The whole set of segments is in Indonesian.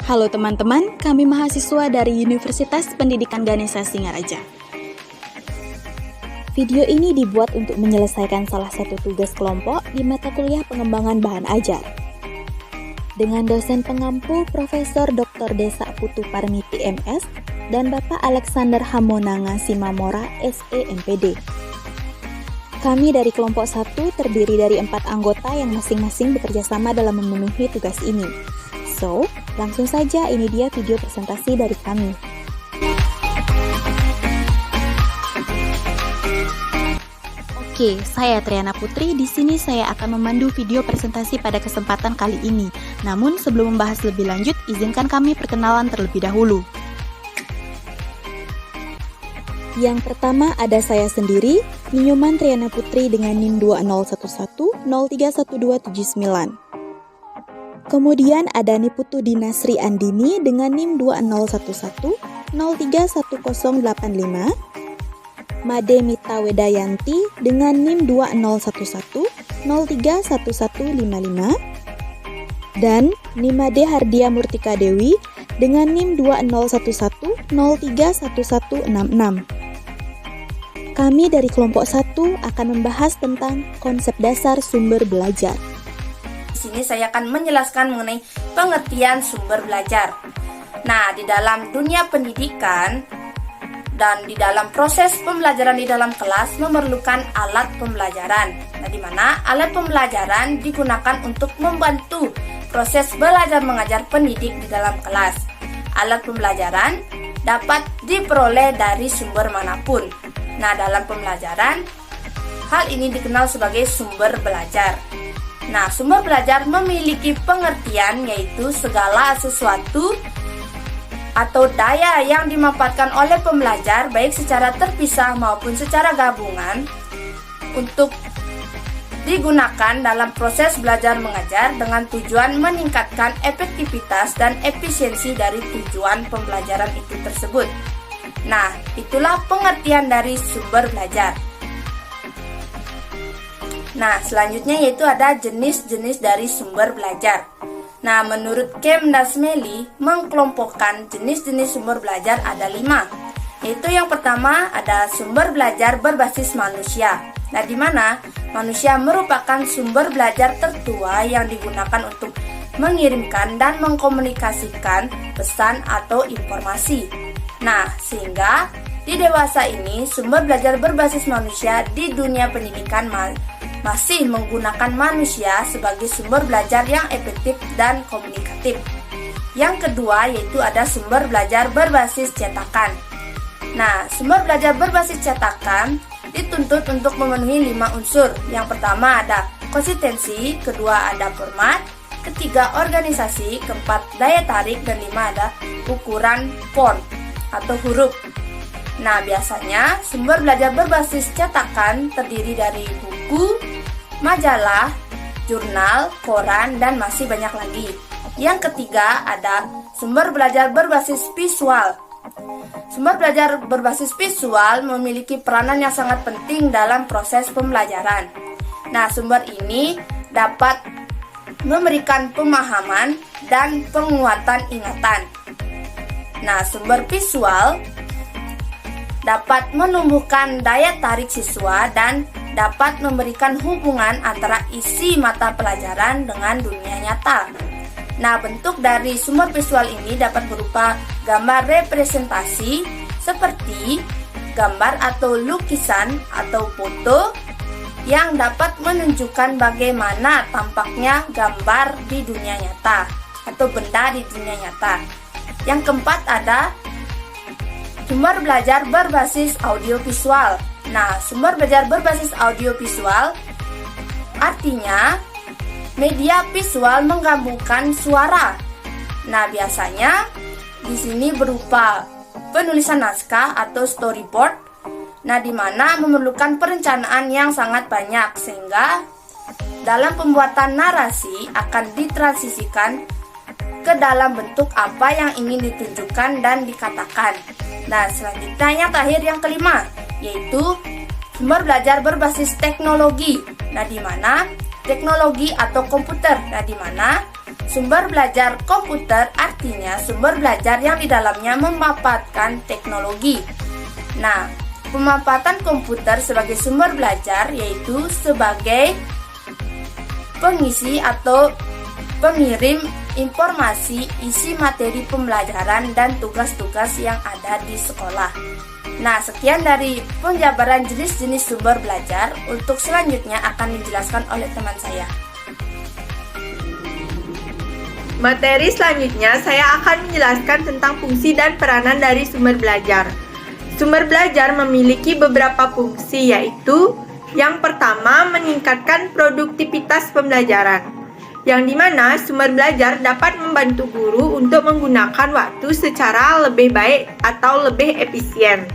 Halo teman-teman, kami mahasiswa dari Universitas Pendidikan Ganesha Singaraja. Video ini dibuat untuk menyelesaikan salah satu tugas kelompok di mata kuliah pengembangan bahan ajar. Dengan dosen pengampu Profesor Dr. Desa Putu Parmiti MS dan Bapak Alexander Hamonanga Simamora SE MPD. Kami dari kelompok 1 terdiri dari 4 anggota yang masing-masing bekerja sama dalam memenuhi tugas ini. So, langsung saja ini dia video presentasi dari kami. Oke, saya Triana Putri. Di sini saya akan memandu video presentasi pada kesempatan kali ini. Namun, sebelum membahas lebih lanjut, izinkan kami perkenalan terlebih dahulu. Yang pertama ada saya sendiri, Ninyoman Triana Putri dengan NIM 2011031279. Kemudian ada Niputu Dinasri Andini dengan NIM 2011031085, Made Mita Wedayanti dengan NIM 2011031155, dan Nimade Hardia Murtika Dewi dengan NIM 2011031166. Kami dari kelompok 1 akan membahas tentang konsep dasar sumber belajar. Di sini saya akan menjelaskan mengenai pengertian sumber belajar. Nah, di dalam dunia pendidikan dan di dalam proses pembelajaran di dalam kelas memerlukan alat pembelajaran. Nah, di mana alat pembelajaran digunakan untuk membantu proses belajar mengajar pendidik di dalam kelas. Alat pembelajaran dapat diperoleh dari sumber manapun. Nah, dalam pembelajaran, hal ini dikenal sebagai sumber belajar. Nah, sumber belajar memiliki pengertian yaitu segala sesuatu atau daya yang dimanfaatkan oleh pembelajar baik secara terpisah maupun secara gabungan untuk digunakan dalam proses belajar mengajar dengan tujuan meningkatkan efektivitas dan efisiensi dari tujuan pembelajaran itu tersebut. Nah, itulah pengertian dari sumber belajar. Nah, selanjutnya yaitu ada jenis-jenis dari sumber belajar. Nah, menurut Kemdasmeli mengkelompokkan jenis-jenis sumber belajar ada 5. Yaitu yang pertama ada sumber belajar berbasis manusia. Nah, di mana manusia merupakan sumber belajar tertua yang digunakan untuk mengirimkan dan mengkomunikasikan pesan atau informasi. Nah, sehingga di dewasa ini sumber belajar berbasis manusia di dunia pendidikan masih menggunakan manusia sebagai sumber belajar yang efektif dan komunikatif. Yang kedua yaitu ada sumber belajar berbasis cetakan. Nah, sumber belajar berbasis cetakan dituntut untuk memenuhi 5 unsur. Yang pertama ada konsistensi, kedua ada format, ketiga organisasi, keempat daya tarik, dan 5 ada ukuran font atau huruf. Nah, biasanya sumber belajar berbasis cetakan terdiri dari buku, majalah, jurnal, koran, dan masih banyak lagi. Yang ketiga ada sumber belajar berbasis visual. Sumber belajar berbasis visual memiliki peranan yang sangat penting dalam proses pembelajaran. Nah, sumber ini dapat memberikan pemahaman dan penguatan ingatan. Nah, sumber visual dapat menumbuhkan daya tarik siswa dan dapat memberikan hubungan antara isi mata pelajaran dengan dunia nyata. Nah, bentuk dari sumber visual ini dapat berupa gambar representasi seperti gambar atau lukisan atau foto yang dapat menunjukkan bagaimana tampaknya gambar di dunia nyata atau benda di dunia nyata. Yang keempat ada sumber belajar berbasis audiovisual. Nah, sumber belajar berbasis audiovisual artinya media visual menggabungkan suara. Nah, biasanya di sini berupa penulisan naskah atau storyboard. Nah, di mana memerlukan perencanaan yang sangat banyak sehingga dalam pembuatan narasi akan ditransisikan ke dalam bentuk apa yang ingin ditunjukkan dan dikatakan. Nah, selanjutnya yang terakhir yang kelima yaitu sumber belajar berbasis teknologi. Nah, di mana teknologi atau komputer. Nah, di mana Sumber belajar komputer artinya sumber belajar yang di dalamnya memanfaatkan teknologi. Nah, pemanfaatan komputer sebagai sumber belajar yaitu sebagai pengisi atau pengirim informasi isi materi pembelajaran dan tugas-tugas yang ada di sekolah. Nah, sekian dari penjabaran jenis-jenis sumber belajar. Untuk selanjutnya akan dijelaskan oleh teman saya. Materi selanjutnya saya akan menjelaskan tentang fungsi dan peranan dari sumber belajar. Sumber belajar memiliki beberapa fungsi, yaitu yang pertama meningkatkan produktivitas pembelajaran, yang dimana sumber belajar dapat membantu guru untuk menggunakan waktu secara lebih baik atau lebih efisien.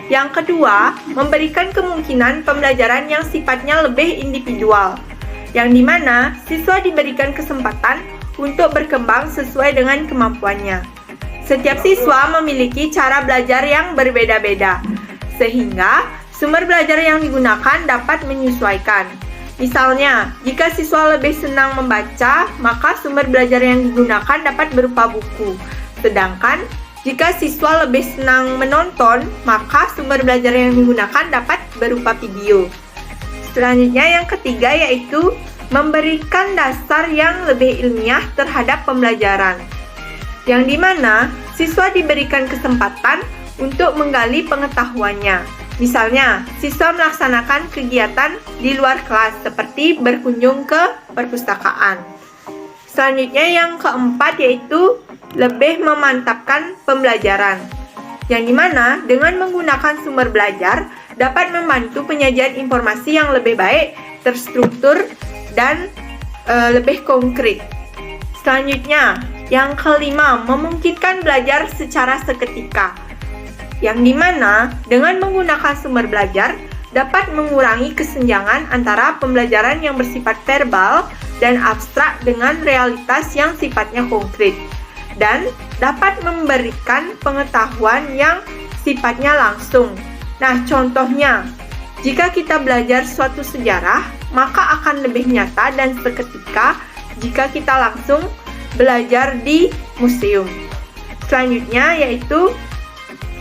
Yang kedua, memberikan kemungkinan pembelajaran yang sifatnya lebih individual, yang dimana siswa diberikan kesempatan untuk berkembang sesuai dengan kemampuannya. Setiap siswa memiliki cara belajar yang berbeda-beda, sehingga sumber belajar yang digunakan dapat menyesuaikan. Misalnya, jika siswa lebih senang membaca, maka sumber belajar yang digunakan dapat berupa buku. Sedangkan, jika siswa lebih senang menonton, maka sumber belajar yang digunakan dapat berupa video. Selanjutnya yang ketiga yaitu memberikan dasar yang lebih ilmiah terhadap pembelajaran, yang dimana siswa diberikan kesempatan untuk menggali pengetahuannya. Misalnya, siswa melaksanakan kegiatan di luar kelas seperti berkunjung ke perpustakaan. Selanjutnya yang keempat yaitu lebih memantapkan pembelajaran, yang dimana dengan menggunakan sumber belajar dapat membantu penyajian informasi yang lebih baik, terstruktur, dan lebih konkret. Selanjutnya, yang kelima, memungkinkan belajar secara seketika, yang dimana dengan menggunakan sumber belajar dapat mengurangi kesenjangan antara pembelajaran yang bersifat verbal dan abstrak dengan realitas yang sifatnya konkret, dan dapat memberikan pengetahuan yang sifatnya langsung. Nah, contohnya, jika kita belajar suatu sejarah, maka akan lebih nyata dan seketika jika kita langsung belajar di museum. Selanjutnya yaitu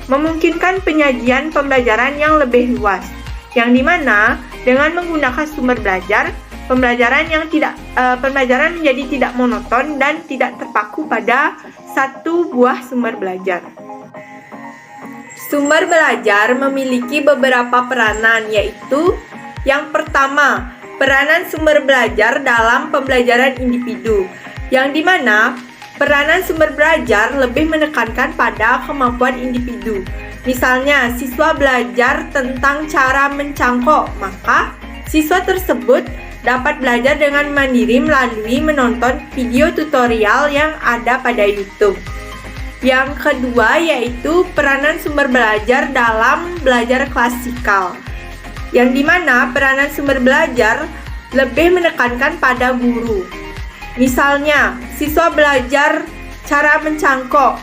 memungkinkan penyajian pembelajaran yang lebih luas, yang dimana dengan menggunakan sumber belajar, pembelajaran menjadi tidak monoton dan tidak terpaku pada satu buah sumber belajar. Sumber belajar memiliki beberapa peranan, yaitu yang pertama, peranan sumber belajar dalam pembelajaran individu, yang dimana peranan sumber belajar lebih menekankan pada kemampuan individu. Misalnya, siswa belajar tentang cara mencangkok, maka siswa tersebut dapat belajar dengan mandiri melalui menonton video tutorial yang ada pada YouTube. Yang kedua yaitu peranan sumber belajar dalam belajar klasikal, yang dimana peranan sumber belajar lebih menekankan pada guru. Misalnya, siswa belajar cara mencangkok,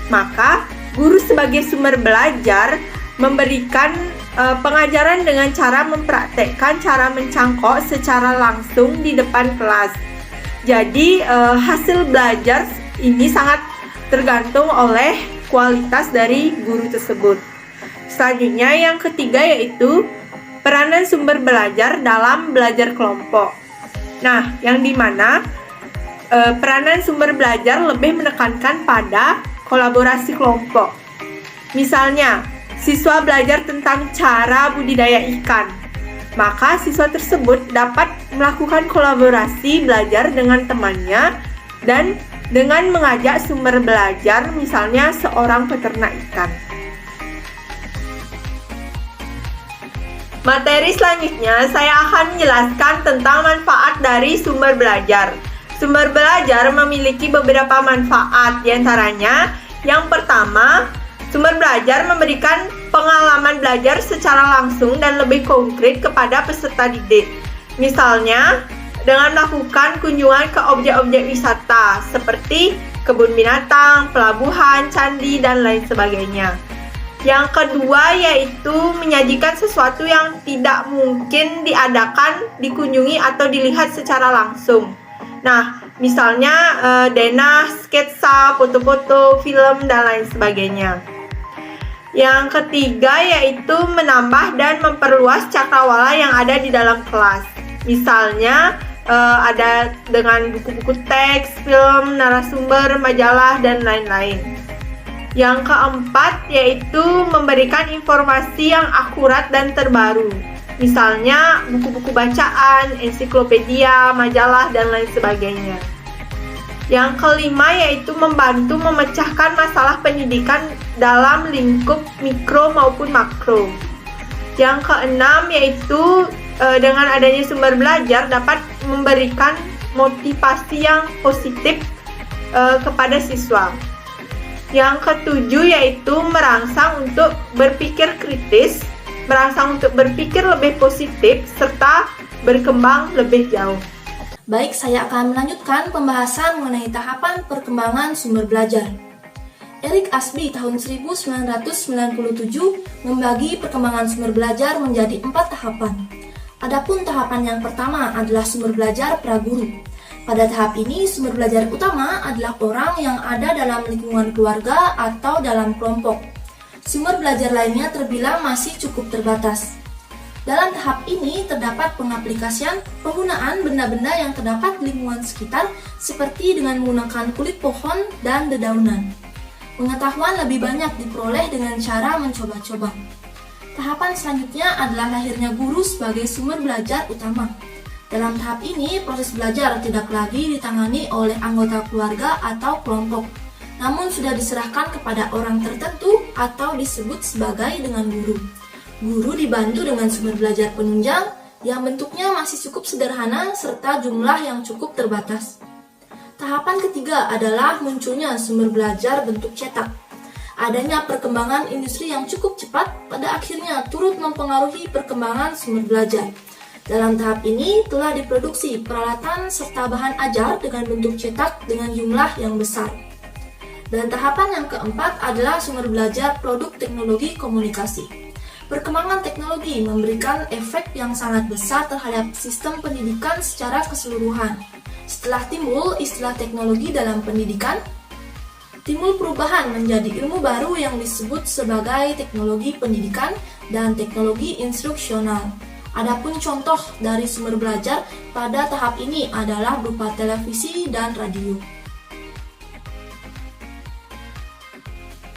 maka guru sebagai sumber belajar memberikan pengajaran dengan cara mempraktekkan cara mencangkok secara langsung di depan kelas. Jadi, hasil belajar ini sangat tergantung oleh kualitas dari guru tersebut. Selanjutnya yang ketiga yaitu peranan sumber belajar dalam belajar kelompok. Nah, yang dimana peranan sumber belajar lebih menekankan pada kolaborasi kelompok. Misalnya, siswa belajar tentang cara budidaya ikan, maka siswa tersebut dapat melakukan kolaborasi belajar dengan temannya dan dengan mengajak sumber belajar, misalnya seorang peternak ikan. Materi selanjutnya saya akan menjelaskan tentang manfaat dari sumber belajar. Sumber belajar memiliki beberapa manfaat, diantaranya yang pertama, sumber belajar memberikan pengalaman belajar secara langsung dan lebih konkret kepada peserta didik. Misalnya, dengan melakukan kunjungan ke objek-objek wisata seperti kebun binatang, pelabuhan, candi, dan lain sebagainya. Yang kedua yaitu menyajikan sesuatu yang tidak mungkin diadakan, dikunjungi, atau dilihat secara langsung. Nah, misalnya denah, sketsa, foto-foto, film, dan lain sebagainya. Yang ketiga yaitu menambah dan memperluas cakrawala yang ada di dalam kelas. Misalnya ada dengan buku-buku teks, film, narasumber, majalah, dan lain-lain. Yang keempat yaitu memberikan informasi yang akurat dan terbaru. Misalnya buku-buku bacaan, ensiklopedia, majalah, dan lain sebagainya. Yang kelima yaitu membantu memecahkan masalah pendidikan dalam lingkup mikro maupun makro. Yang keenam yaitu dengan adanya sumber belajar dapat memberikan motivasi yang positif kepada siswa. Yang ketujuh yaitu merangsang untuk berpikir kritis, merangsang untuk berpikir lebih positif, serta berkembang lebih jauh. Baik, saya akan melanjutkan pembahasan mengenai tahapan perkembangan sumber belajar. Eric Asby tahun 1997 membagi perkembangan sumber belajar menjadi 4 tahapan. Adapun tahapan yang pertama adalah sumber belajar praguru. Pada tahap ini, sumber belajar utama adalah orang yang ada dalam lingkungan keluarga atau dalam kelompok. Sumber belajar lainnya terbilang masih cukup terbatas. Dalam tahap ini terdapat pengaplikasian penggunaan benda-benda yang terdapat di lingkungan sekitar seperti dengan menggunakan kulit pohon dan dedaunan. Pengetahuan lebih banyak diperoleh dengan cara mencoba-coba. Tahapan selanjutnya adalah lahirnya guru sebagai sumber belajar utama. Dalam tahap ini, proses belajar tidak lagi ditangani oleh anggota keluarga atau kelompok, namun sudah diserahkan kepada orang tertentu atau disebut sebagai dengan guru. Guru dibantu dengan sumber belajar penunjang yang bentuknya masih cukup sederhana serta jumlah yang cukup terbatas. Tahapan ketiga adalah munculnya sumber belajar bentuk cetak. Adanya perkembangan industri yang cukup cepat pada akhirnya turut mempengaruhi perkembangan sumber belajar. Dalam tahap ini telah diproduksi peralatan serta bahan ajar dengan bentuk cetak dengan jumlah yang besar. Dan tahapan yang keempat adalah sumber belajar produk teknologi komunikasi. Perkembangan teknologi memberikan efek yang sangat besar terhadap sistem pendidikan secara keseluruhan. Setelah timbul istilah teknologi dalam pendidikan, timbul perubahan menjadi ilmu baru yang disebut sebagai teknologi pendidikan dan teknologi instruksional. Adapun contoh dari sumber belajar pada tahap ini adalah berupa televisi dan radio.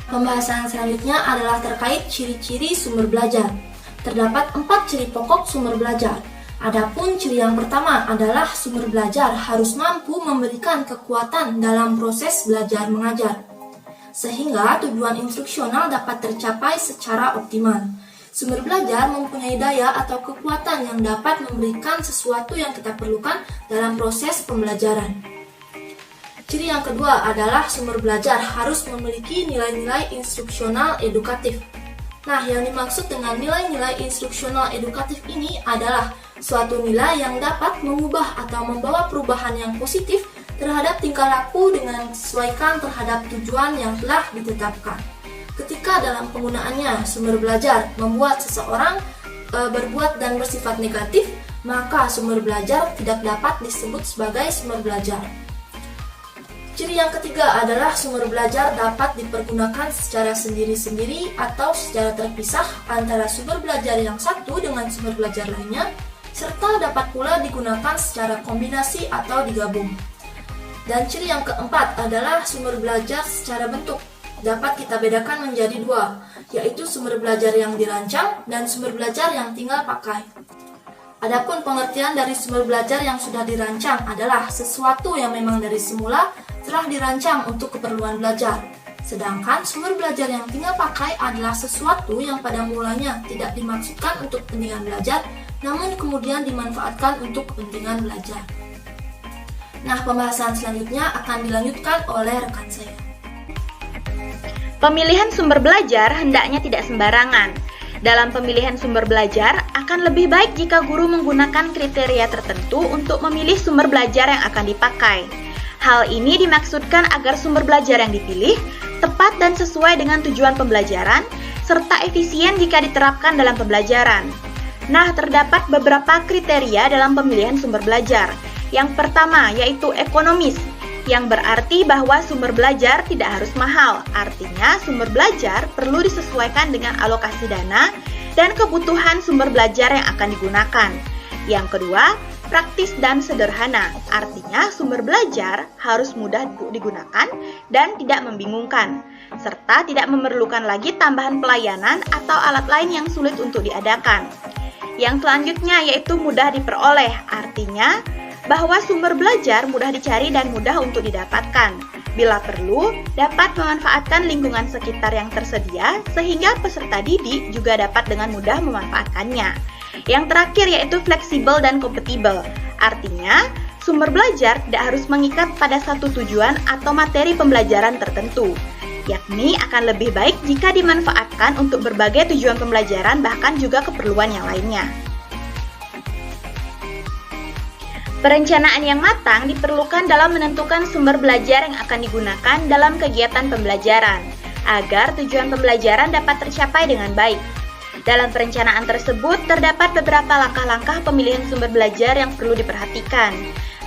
Pembahasan selanjutnya adalah terkait ciri-ciri sumber belajar. Terdapat 4 ciri pokok sumber belajar. Adapun ciri yang pertama adalah sumber belajar harus mampu memberikan kekuatan dalam proses belajar mengajar, sehingga tujuan instruksional dapat tercapai secara optimal. Sumber belajar mempunyai daya atau kekuatan yang dapat memberikan sesuatu yang kita perlukan dalam proses pembelajaran. Ciri yang kedua adalah sumber belajar harus memiliki nilai-nilai instruksional edukatif. Nah, yang dimaksud dengan nilai-nilai instruksional edukatif ini adalah suatu nilai yang dapat mengubah atau membawa perubahan yang positif terhadap tingkah laku dengan disesuaikan terhadap tujuan yang telah ditetapkan. Ketika dalam penggunaannya sumber belajar membuat seseorang berbuat dan bersifat negatif, maka sumber belajar tidak dapat disebut sebagai sumber belajar. Ciri yang ketiga adalah sumber belajar dapat dipergunakan secara sendiri-sendiri atau secara terpisah antara sumber belajar yang satu dengan sumber belajar lainnya, serta dapat pula digunakan secara kombinasi atau digabung. Dan ciri yang keempat adalah sumber belajar secara bentuk. Dapat kita bedakan menjadi 2, yaitu sumber belajar yang dirancang dan sumber belajar yang tinggal pakai. Adapun pengertian dari sumber belajar yang sudah dirancang adalah sesuatu yang memang dari semula telah dirancang untuk keperluan belajar. Sedangkan sumber belajar yang tinggal pakai adalah sesuatu yang pada mulanya tidak dimaksudkan untuk kepentingan belajar, namun kemudian dimanfaatkan untuk kepentingan belajar. Nah, pembahasan selanjutnya akan dilanjutkan oleh rekan saya. Pemilihan sumber belajar hendaknya tidak sembarangan. Dalam pemilihan sumber belajar, akan lebih baik jika guru menggunakan kriteria tertentu untuk memilih sumber belajar yang akan dipakai. Hal ini dimaksudkan agar sumber belajar yang dipilih tepat dan sesuai dengan tujuan pembelajaran, serta efisien jika diterapkan dalam pembelajaran. Nah, terdapat beberapa kriteria dalam pemilihan sumber belajar. Yang pertama yaitu ekonomis, yang berarti bahwa sumber belajar tidak harus mahal. Artinya sumber belajar perlu disesuaikan dengan alokasi dana dan kebutuhan sumber belajar yang akan digunakan. Yang kedua, praktis dan sederhana. Artinya sumber belajar harus mudah digunakan dan tidak membingungkan, serta tidak memerlukan lagi tambahan pelayanan atau alat lain yang sulit untuk diadakan. Yang selanjutnya yaitu mudah diperoleh. Artinya bahwa sumber belajar mudah dicari dan mudah untuk didapatkan. Bila perlu, dapat memanfaatkan lingkungan sekitar yang tersedia sehingga peserta didik juga dapat dengan mudah memanfaatkannya. Yang terakhir yaitu fleksibel dan kompatibel. Artinya, sumber belajar tidak harus mengikat pada satu tujuan atau materi pembelajaran tertentu, yakni akan lebih baik jika dimanfaatkan untuk berbagai tujuan pembelajaran bahkan juga keperluan yang lainnya. Perencanaan yang matang diperlukan dalam menentukan sumber belajar yang akan digunakan dalam kegiatan pembelajaran, agar tujuan pembelajaran dapat tercapai dengan baik. Dalam perencanaan tersebut, terdapat beberapa langkah-langkah pemilihan sumber belajar yang perlu diperhatikan.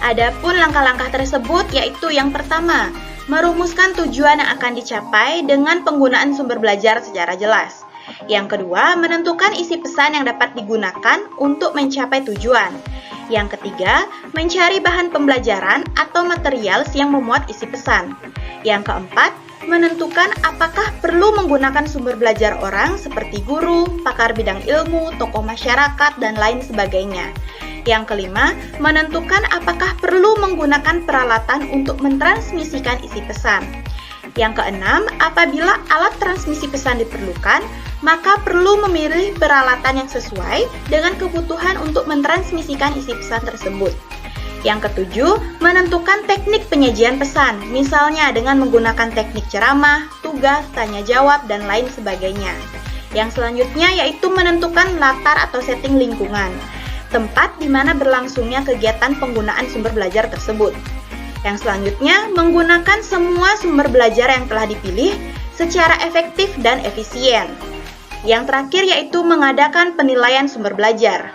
Adapun langkah-langkah tersebut yaitu yang pertama, merumuskan tujuan yang akan dicapai dengan penggunaan sumber belajar secara jelas. Yang kedua, menentukan isi pesan yang dapat digunakan untuk mencapai tujuan. Yang ketiga, mencari bahan pembelajaran atau material yang memuat isi pesan. Yang keempat, menentukan apakah perlu menggunakan sumber belajar orang seperti guru, pakar bidang ilmu, tokoh masyarakat, dan lain sebagainya. Yang kelima, menentukan apakah perlu menggunakan peralatan untuk mentransmisikan isi pesan. Yang keenam, apabila alat transmisi pesan diperlukan, maka perlu memilih peralatan yang sesuai dengan kebutuhan untuk mentransmisikan isi pesan tersebut. Yang ketujuh, menentukan teknik penyajian pesan, misalnya dengan menggunakan teknik ceramah, tugas, tanya jawab, dan lain sebagainya. Yang selanjutnya yaitu menentukan latar atau setting lingkungan, tempat di mana berlangsungnya kegiatan penggunaan sumber belajar tersebut. Yang selanjutnya, menggunakan semua sumber belajar yang telah dipilih secara efektif dan efisien. Yang terakhir yaitu mengadakan penilaian sumber belajar.